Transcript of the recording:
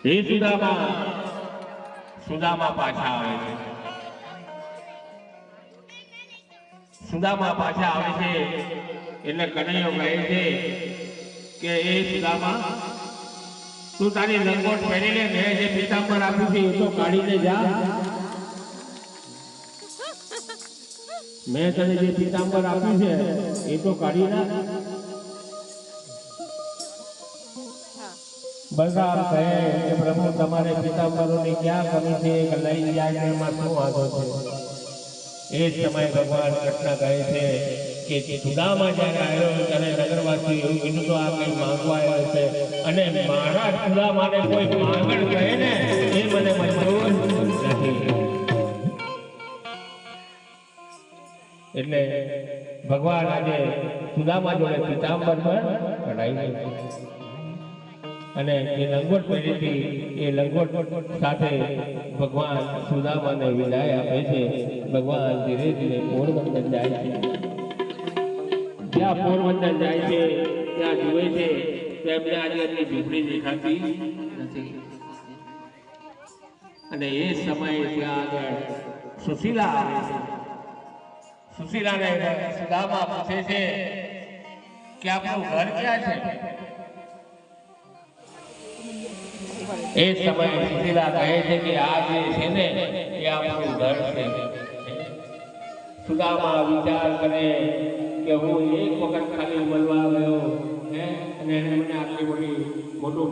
એ સુદામા પાછા આવે છે. સુદામા પાછા આવે છે એટલે કનૈયો કહે છે કે એ સુદામા, તું તારી લંગોટ પહેરી લે, મેં જે પીતાંબર આપ્યું છે એ તો કાઢીને જા. મેં તને જે પીતાંબર આપ્યું છે એ તો કાઢી નાખ. બલરામ કહે કે પ્રભુ, તમારે પીતાંબરોની ક્યાં કમી છે કે લઈ જાય એમાં શું વાંધો છે? એ જ સમયે ભગવાન કૃષ્ણ કહે છે કે સુદામા જ્યારે આવ્યો ત્યારે નગરવાસી એવું કીધું તો આ કંઈ માંગવા આવ્યો છે, અને મારા સુદામાને કોઈ માંગણ કહે ને એ મને મંજૂર નથી. એટલે ભગવાન આજે સુદામા જોડે પીતાંબર પણ કઢાઈ ગયું અને એ લંગોટ પહેરી હતી એ લંગોટ સાથે ભગવાન સુદામાને વિદાય આપે છે. ભગવાન ધીરે ધીરે પોરબંદર જાય છે. જ્યાં પોરબંદર જાય છે ત્યાં જુએ છે તેમને આજે એમની ઝૂંપડી દેખાતી નથી. અને એ સમયે ત્યાં આગળ સુશીલા આવે છે. સુશીલાને સુદામા પૂછે છે કે આપણું ઘર ક્યાં છે? એ સમયે સુશીલા કહે છે કે આ જે છે ને એ આપણું ઘર છે. સુદામા વિચાર કરે કે હું એક વખત ખાલી મળવા ગયો અને એને મને આટલી મોટું